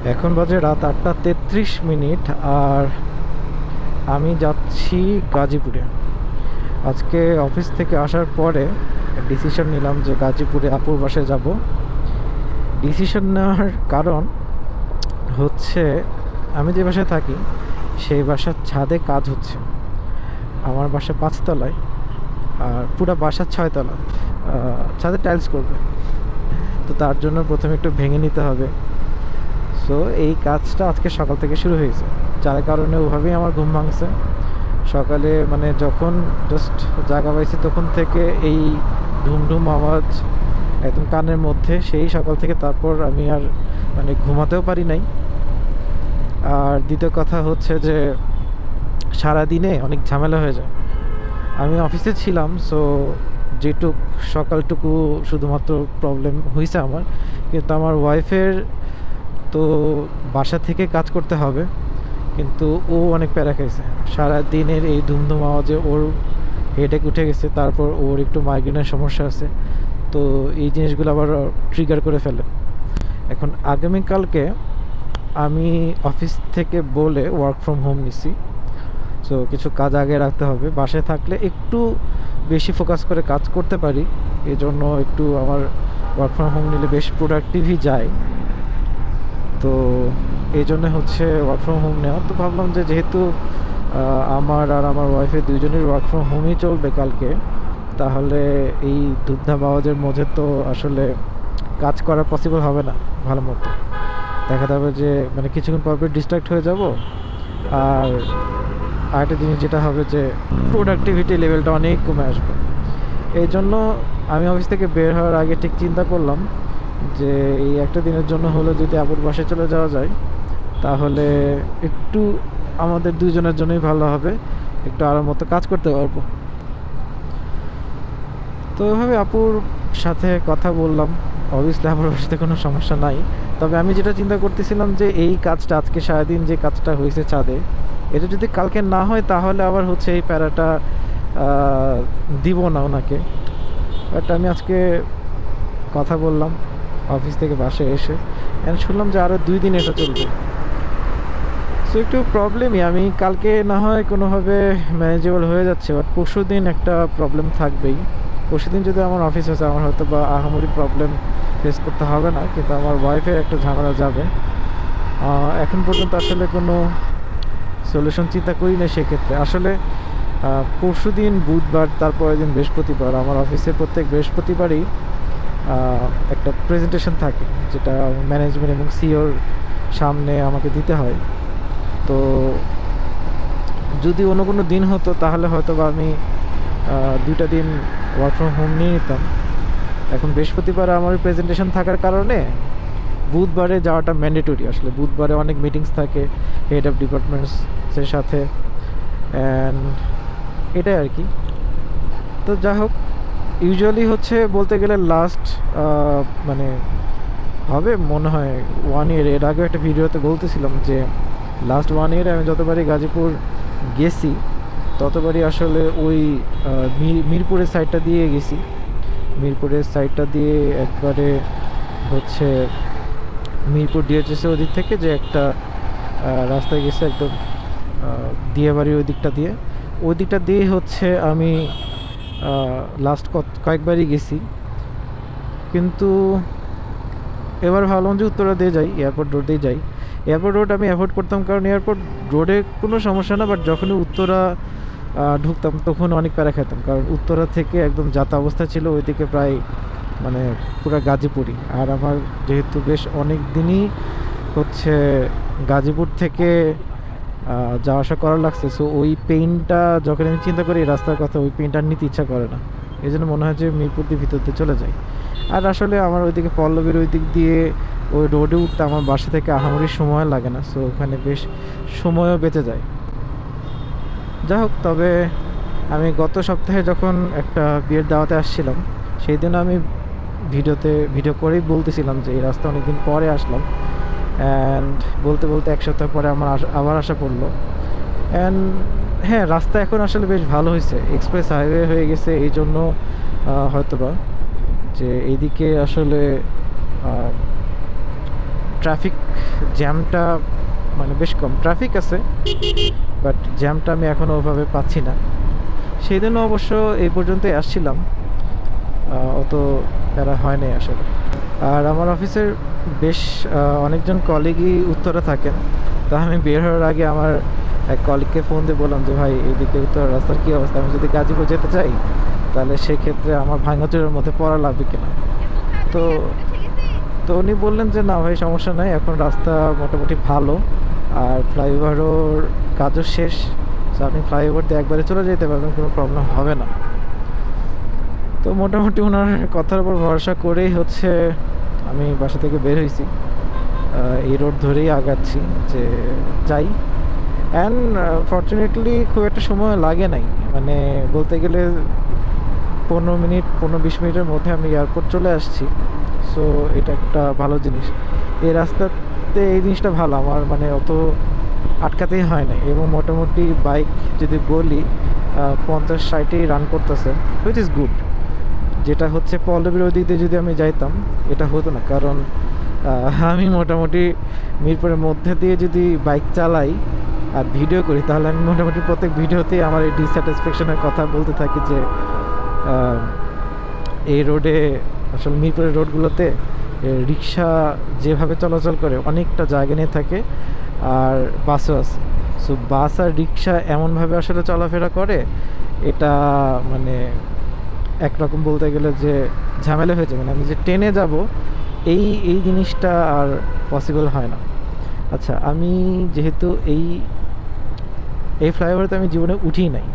এখন বাজে রাত 8:33। আর আমি যাচ্ছি গাজীপুরে। আজকে অফিস থেকে আসার পরে ডিসিশন নিলাম যে গাজীপুরে আপুর বাসায় যাব। ডিসিশন নেওয়ার কারণ হচ্ছে, আমি যে বাসায় থাকি সেই বাসার ছাদে কাজ হচ্ছে। আমার বাসা 5 তলায়, আর পুরো বাসা 6 তলা। ছাদে টাইলস করবে, তো তার জন্য প্রথমে একটু ভেঙে নিতে হবে। সো এই কাজটা আজকে সকাল থেকে শুরু হয়েছে, যার কারণে ওভাবেই আমার ঘুম ভাঙছে। সকালে মানে যখন জাস্ট জাগা পাইছি তখন থেকে এই ঢুমঢুম আওয়াজ একদম কানের মধ্যে, সেই সকাল থেকে। তারপর আমি আর মানে ঘুমাতেও পারি নাই। আর দ্বিতীয় কথা হচ্ছে যে সারাদিনে অনেক ঝামেলা হয়ে যায়। আমি অফিসে ছিলাম, সো যেটুক সকালটুকু শুধুমাত্র প্রবলেম হয়েছে আমার, কিন্তু আমার ওয়াইফের তো বাসা থেকে কাজ করতে হবে, কিন্তু ও অনেক প্যারা খাইছে। সারাদিনের এই ধুমধুম আওয়াজে ওর হেডেক উঠে গেছে, তারপর ওর একটু মাইগ্রেনের সমস্যা আছে। তো এই জিনিসগুলো আবার ট্রিগার করে ফেলে। এখন আগামীকালকে আমি অফিস থেকে বলে ওয়ার্ক ফ্রম হোম নিছি। সো কিছু কাজ আগে রাখতে হবে। বাসায় থাকলে একটু বেশি ফোকাস করে কাজ করতে পারি, এই জন্য একটু আমার ওয়ার্ক ফ্রম হোম নিলে বেশ প্রোডাক্টিভই যায়। তো এই জন্য হচ্ছে ওয়ার্ক ফ্রম হোম নেওয়া। তো ভাবলাম যে যেহেতু আমার আর আমার ওয়াইফের দুইজনের ওয়ার্ক ফ্রম হোমই চলবে কালকে, তাহলে এই ধূপধাপ আওয়াজের মধ্যে তো আসলে কাজ করা পসিবল হবে না ভালো মতো। দেখা যাবে যে মানে কিছুক্ষণ পর ডিস্ট্র্যাক্ট হয়ে যাব। আর আরেকটা জিনিস যেটা হবে যে প্রোডাক্টিভিটি লেভেলটা অনেক কমে আসবে। এই জন্য আমি অফিস থেকে বের হওয়ার আগে ঠিক চিন্তা করলাম যে এই একটা দিনের জন্য হলে যদি আপুর বাসায় চলে যাওয়া যায়, তাহলে একটু আমাদের দুজনের জন্যই ভালো হবে, একটু আরাম মতো কাজ করতে পারবো। তো ওইভাবে আপুর সাথে কথা বললাম। অবভিয়াসলি আপুর বাসাতে কোনো সমস্যা নাই, তবে আমি যেটা চিন্তা করতেছিলাম যে এই কাজটা আজকে সারাদিন যে কাজটা হয়েছে ছাদে, এটা যদি কালকে না হয় তাহলে আবার হচ্ছে এই প্যারাটা দিব না ওনাকে। বাট আমি আজকে কথা বললাম অফিস থেকে বাসায় এসে, শুনলাম যে আরও 2 দিন এটা চলবে। সো একটু প্রবলেমই। আমি কালকে না হয় কোনোভাবে ম্যানেজেবল হয়ে যাচ্ছে, বাট পরশু দিন একটা প্রবলেম থাকবেই। পরশু দিন যদি আমার অফিস আছে, আমার হয়তো বা আহামরি প্রবলেম ফেস করতে হবে না, কিন্তু আমার ওয়াইফের একটা ঝামেলা যাবে। এখন পর্যন্ত আসলে কোনো সলিউশন চিন্তা করি না সেক্ষেত্রে। আসলে পরশু দিন বুধবার, তারপরের দিন বৃহস্পতিবার, আমার অফিসে প্রত্যেক বৃহস্পতিবারই একটা প্রেজেন্টেশন থাকে, যেটা ম্যানেজমেন্ট এবং সিওর সামনে আমাকে দিতে হয়। তো যদি অন্য কোনো দিন হতো তাহলে হয়তো বা আমি 2টা দিন ওয়ার্ক ফ্রম হোম নিয়ে নিতাম। এখন বৃহস্পতিবার আমার প্রেজেন্টেশন থাকার কারণে বুধবারে যাওয়াটা ম্যান্ডেটরি। আসলে বুধবারে অনেক মিটিংস থাকে হেড অফ ডিপার্টমেন্টসের সাথে, অ্যান্ড এটাই আর কি। তো যাই হোক, ইউজুয়ালি হচ্ছে বলতে গেলে লাস্ট মানে হবে মনে হয় 1 ইয়ার। এর আগে একটা ভিডিওতে বলতেছিলাম যে লাস্ট 1 ইয়ারে আমি যতবারই গাজীপুর গেছি ততবারই আসলে ওই মিরপুরের সাইডটা দিয়ে গেছি। মিরপুরের সাইডটা দিয়ে একবারে হচ্ছে মিরপুর ডিএচএস ওদিক থেকে যে একটা রাস্তায় গেছে একদম দিয়াবাড়ির ওই দিকটা দিয়ে হচ্ছে আমি লাস্ট কয়েকবারই গেছি। কিন্তু এবার ভাবলাম যে উত্তরা দিয়ে যাই, এয়ারপোর্ট রোড দিয়ে যাই। এয়ারপোর্ট রোড আমি অ্যাভয়েড করতাম কারণ এয়ারপোর্ট রোডে কোনো সমস্যা না, বাট যখনই উত্তরা ঢুকতাম তখন অনেক প্যারা খেতাম, কারণ উত্তরা থেকে একদম যাতা অবস্থা ছিল ওইদিকে প্রায় মানে পুরো গাজীপুরই। আর আমার যেহেতু বেশ অনেক দিনই হচ্ছে গাজীপুর থেকে যাওয়া আসা করার লাগছে, সো ওই পেইনটা যখন আমি চিন্তা করি রাস্তার কথা, ওই পেইনটা নিতে ইচ্ছা করে না। এই জন্য মনে হয় যে মিরপুর দিয়ে ভিতর দিয়ে চলে যায়। আর আসলে আমার ওইদিকে পল্লবীর ওই দিক দিয়ে ওই রোডে উঠতে আমার বাসা থেকে আহামরি সময় লাগে না, সো ওখানে বেশ সময়ও বেঁচে যায়। যাই হোক, তবে আমি গত সপ্তাহে যখন একটা বিয়ের দাওয়াতে আসছিলাম, সেই দিন আমি ভিডিও করেই বলতেছিলাম যে এই রাস্তা অনেকদিন পরে আসলাম। অ্যান্ড বলতে বলতে 1 সপ্তাহ পরে আমার আবার আসা পড়লো। অ্যান্ড হ্যাঁ, রাস্তা এখন আসলে বেশ ভালো হয়েছে, এক্সপ্রেস হাইওয়ে হয়ে গেছে। এই জন্য হয়তোবা যে এইদিকে আসলে ট্রাফিক জ্যামটা মানে বেশ কম, ট্রাফিক আছে বাট জ্যামটা আমি এখনও ওভাবে পাচ্ছি না। সেই দিনও অবশ্য এই পর্যন্তই আসছিলাম, অত প্যারা হয় নাই আসলে। আর আমার অফিসের বেশ অনেকজন কলিগই উত্তরে থাকেন, তা আমি বের হওয়ার আগে আমার এক কলিগকে ফোন দিয়ে বললাম যে ভাই এদিকে উত্তর রাস্তার কী অবস্থা, আমি যদি গাজীপুর যেতে চাই তাহলে সেক্ষেত্রে আমার ভাঙাচুরের মধ্যে পড়া লাগবে কিনা। তো তো উনি বললেন যে না ভাই সমস্যা নাই, এখন রাস্তা মোটামুটি ভালো আর ফ্লাইওভারও কাজও শেষ, তো আপনি ফ্লাইওভার দিয়ে একবারে চলে যেতে পারবেন, কোনো প্রবলেম হবে না। তো মোটামুটি ওনার কথার উপর ভরসা করেই হচ্ছে আমি বাসা থেকে বের হয়েছি, এই রোড ধরেই আগাচ্ছি যে যাই। অ্যান্ড ফর্চুনেটলি খুব একটা সময় লাগে নাই, মানে বলতে গেলে 15-20 মিনিটের মধ্যে আমি এয়ারপোর্ট চলে আসছি। সো এটা একটা ভালো জিনিস, এই রাস্তাতে এই জিনিসটা ভালো, আমার মানে অত আটকাতেই হয় না। এবং মোটামুটি বাইক যদি বলি 50-60-এই রান করতেছে, হুইচ ইজ গুড। যেটা হচ্ছে পল্লবীর ওই দিক দিয়ে যদি আমি যাইতাম এটা হতো না, কারণ আমি মোটামুটি মিরপুরের মধ্যে দিয়ে যদি বাইক চালাই আর ভিডিও করি তাহলে আমি মোটামুটি প্রত্যেক ভিডিওতেই আমার এই ডিস্যাটিসফ্যাকশনের কথা বলতে থাকি যে এই রোডে আসলে মিরপুরের রোডগুলোতে রিক্সা যেভাবে চলাচল করে অনেকটা জায়গা নিয়ে থাকে, আর বাসও আছে। সো বাস আর রিক্সা এমনভাবে আসলে চলাফেরা করে, এটা মানে একরকম বলতে গেলে যে ঝামেলা হয়েছে, মানে আমি যে ট্রেনে যাব এই এই জিনিসটা আর পসিবল হয় না। আচ্ছা, আমি যেহেতু এই ফ্লাইওভারতে আমি জীবনে উঠি নাই,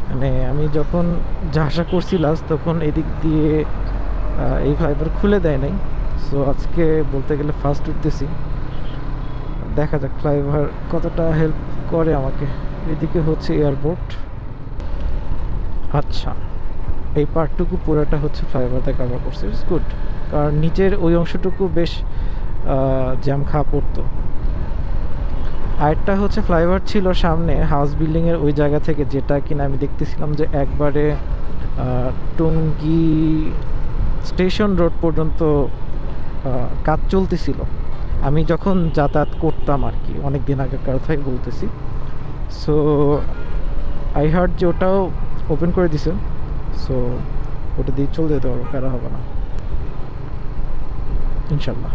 মানে আমি যখন যা আশা করছি লাস্ট তখন এদিক দিয়ে এই ফ্লাইওভার খুলে দেয় নাই। সো আজকে বলতে গেলে ফার্স্ট উঠতেছি, দেখা যাক ফ্লাইওভার কতটা হেল্প করে আমাকে। এদিকে হচ্ছে এয়ারপোর্ট। আচ্ছা, এই পার্টটুকু পুরোটা হচ্ছে ফ্লাইওভারতে কভার করছে, ইটস গুড, কারণ নিচের ওই অংশটুকু বেশ জ্যাম খাওয়া পড়তো। আরেকটা হচ্ছে ফ্লাইওভার ছিল সামনে হাউস বিল্ডিংয়ের ওই জায়গা থেকে, যেটা কিনা আমি দেখতেছিলাম যে একবারে টঙ্গী স্টেশন রোড পর্যন্ত কাজ চলতেছিল আমি যখন যাতায়াত করতাম আর কি, অনেক দিন আগেকার থেকে বলতেছি। সো আই হার্ড যে ওটাও ওপেন করে দিছে, সো ওটা দিয়ে চলে যেতে পারবো, প্যারা হবে না ইনশাল্লাহ।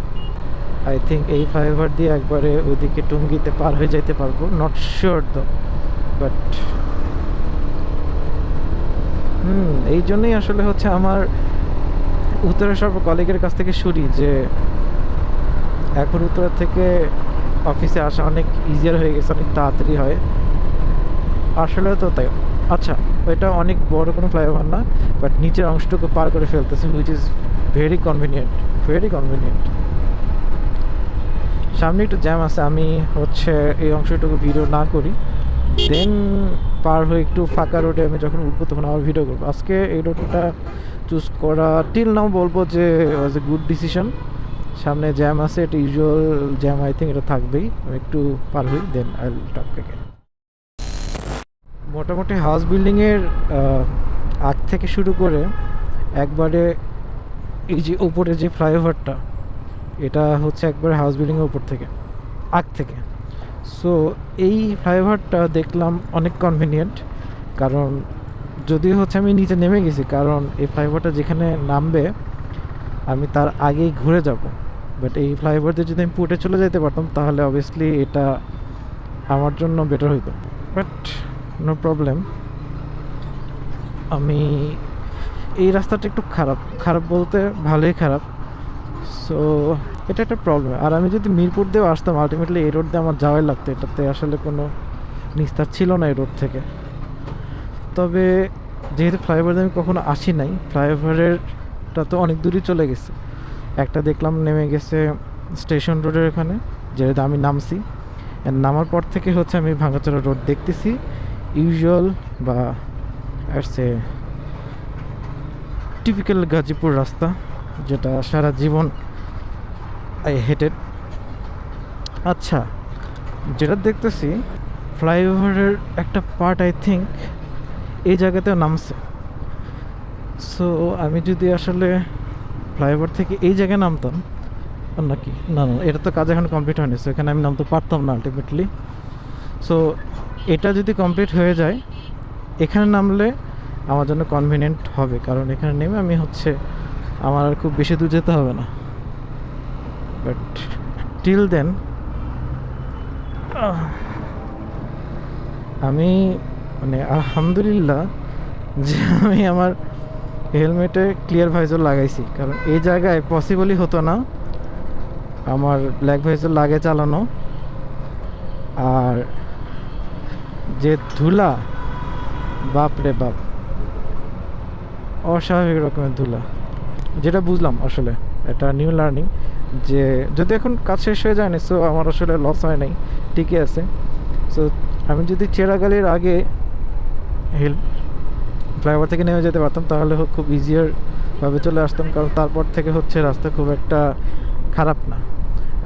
আই থিঙ্ক এই ফ্লাইওভার দিয়ে একবারে ওইদিকে টঙ্গীতে পার হয়ে যাইতে পারবো, নট শিওর তো, বাট এই জন্যই আসলে হচ্ছে আমার উত্তরের সব কলিগের কাছ থেকে শুনি যে এখন উত্তরের থেকে অফিসে আসা অনেক ইজিয়ার হয়ে গেছে, অনেক তাড়াতাড়ি হয়। আসলে তো তাই। আচ্ছা, ওইটা অনেক বড় কোনো ফ্লাইওভার না, বাট নিচের অংশটুকু পার করে ফেলতেছে, which is very convenient, very convenient. সামনে একটু জ্যাম আছে, আমি হচ্ছে এই অংশটুকু ভিডিও না করি, দেন পার হয়ে একটু ফাঁকা রোডে আমি যখন উঠবো তখন আবার ভিডিও করবো। আজকে এই রোডটা চুজ করা টিল নাও বলবো যে ওয়াজ এ গুড ডিসিশন। সামনে জ্যাম আছে, এটা ইউজুয়াল জ্যাম, আই থিঙ্ক এটা থাকবেই। আমি একটু পার হই, then I will talk again. মোটামুটি হাউস বিল্ডিংয়ের আগ থেকে শুরু করে একবারে এই যে উপরে যে ফ্লাইওভারটা, এটা হচ্ছে একবারে হাউস বিল্ডিংয়ের উপর থেকে, আগ থেকে। সো এই ফ্লাইওভারটা দেখলাম অনেক কনভিনিয়েন্ট, কারণ যদিও হচ্ছে আমি নিচে নেমে গেছি, কারণ এই ফ্লাইওভারটা যেখানে নামবে আমি তার আগেই ঘুরে যাব। বাট এই ফ্লাইওভার দিয়ে যদি আমি পুটে চলে যেতে পারতাম তাহলে অবভিয়াসলি এটা আমার জন্য বেটার হইতো, বাট নো প্রবলেম। আমি এই রাস্তাটা একটু খারাপ বলতে ভালোই খারাপ, সো এটা একটা প্রবলেম। আর আমি যদি মিরপুর দিয়েও আসতাম, আলটিমেটলি এই রোড দিয়ে আমার যাওয়াই লাগতো, এটাতে আসলে কোনো নিস্তার ছিল না এই রোড থেকে। তবে যেহেতু ফ্লাইওভার দিয়ে আমি কখনো আসি নাই, ফ্লাইওভারেরটা তো অনেক দূরই চলে গেছে। একটা দেখলাম নেমে গেছে স্টেশন রোডের এখানে, যেটা আমি নামছি, নামার পর থেকে হচ্ছে আমি ভাঙাচোরা রোড দেখতেছি, ইউজুয়াল বা আসছে টিপিক্যাল গাজীপুর রাস্তা, যেটা সারা জীবন আই হেটেড। আচ্ছা, যেটা দেখতেছি ফ্লাইওভারের একটা পার্ট আই থিঙ্ক এই জায়গাতেও নামছে। সো আমি যদি আসলে ফ্লাইওভার থেকে এই জায়গায় নামতাম নাকি না না, এটা তো কাজ এখন কমপ্লিট হয়নি, সো এখানে আমি নামতে পারতাম না আলটিমেটলি। সো এটা যদি কমপ্লিট হয়ে যায়, এখানে নামলে আমার জন্য কনভিনিয়েন্ট হবে, কারণ এখানে নেমে আমি হচ্ছে আমার আর খুব বেশি দূর যেতে হবে না। বাট টিল দেন আমি মানে আলহামদুলিল্লাহ যে আমি আমার হেলমেটে ক্লিয়ার ভাইজর লাগাইছি, কারণ এই জায়গায় পসিবলই হতো না আমার ব্ল্যাক ভাইজর লাগে চালানো। আর যে ধুলা, বাপ রে বাপ, অস্বাভাবিক রকমের ধুলা, যেটা বুঝলাম আসলে এটা নিউ লার্নিং, যে যদি এখন কাজ শেষ হয়ে যায়নি সো আমার আসলে লস হয় নাই, ঠিকই আছে। সো আমি যদি চেরাগালির আগে ফ্লাইওভার থেকে নেমে যেতে পারতাম তাহলে খুব ইজিয়ারভাবে চলে আসতাম, কারণ তারপর থেকে হচ্ছে রাস্তা খুব একটা খারাপ না।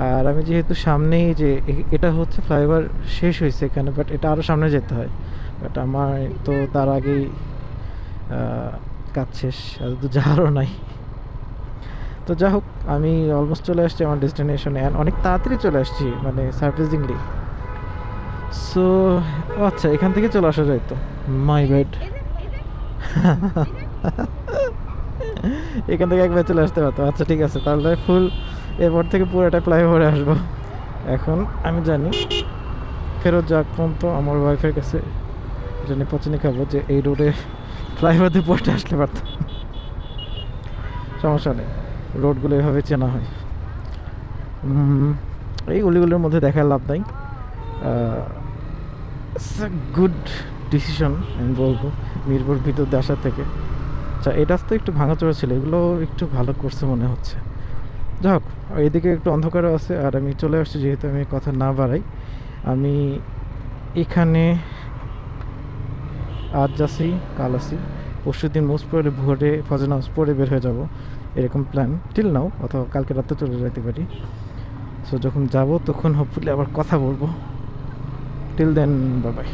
আর আমি যেহেতু সামনেই, যে এটা হচ্ছে ফ্লাইওভার শেষ হয়েছে এখানে, বাট এটা আরও সামনে যেতে হয়, বাট আমার তো তার আগেই কাজ শেষ, আর তো যাওয়ারও নাই। তো যা হোক, আমি অলমোস্ট চলে আসছি আমার ডেস্টিনেশনে, অনেক তাড়াতাড়ি চলে আসছি, মানে সারপ্রাইজিংলি। সো আচ্ছা, এখান থেকে চলে আসা যায় তো, মাই ব্যাড। এখান থেকে একবার চলে আসতে পারতো। আচ্ছা ঠিক আছে, তাহলে ফুল এরপর থেকে পুরোটা ফ্লাইওভারে আসবো। এখন আমি জানি ফেরত যাক পর্যন্ত আমার ওয়াইফের কাছে জানি পছন্দ খাবো যে এই রোডে ফ্লাইওভার দিয়ে পড়তে আসলে পারতাম, সমস্যা নেই, রোডগুলো এভাবে চেনা হয়। এই গলিগুলোর মধ্যে দেখার লাভ নাই। গুড ডিসিশন আমি বলবো মিরপুর ভিতর দিয়ে আসার থেকে। আচ্ছা, এই রাস্তা একটু ভাঙাচোরা ছিল, এগুলো একটু ভালো করছে মনে হচ্ছে। যাই হোক, এইদিকে একটু অন্ধকারও আছে, আর আমি চলে আসছি, যেহেতু আমি কথা না বাড়াই, আমি এখানে আজ যাচ্ছি, কাল আসি, পরশু দিন মোস্ট পরে ভোরে ফজর নামাজ পড়ে বের হয়ে যাব, এরকম প্ল্যান টিল নাও, অথবা কালকে রাতে চলে যেতে পারি। সো যখন যাব তখন হোপফুলি আবার কথা বলবো। Till then, bye by.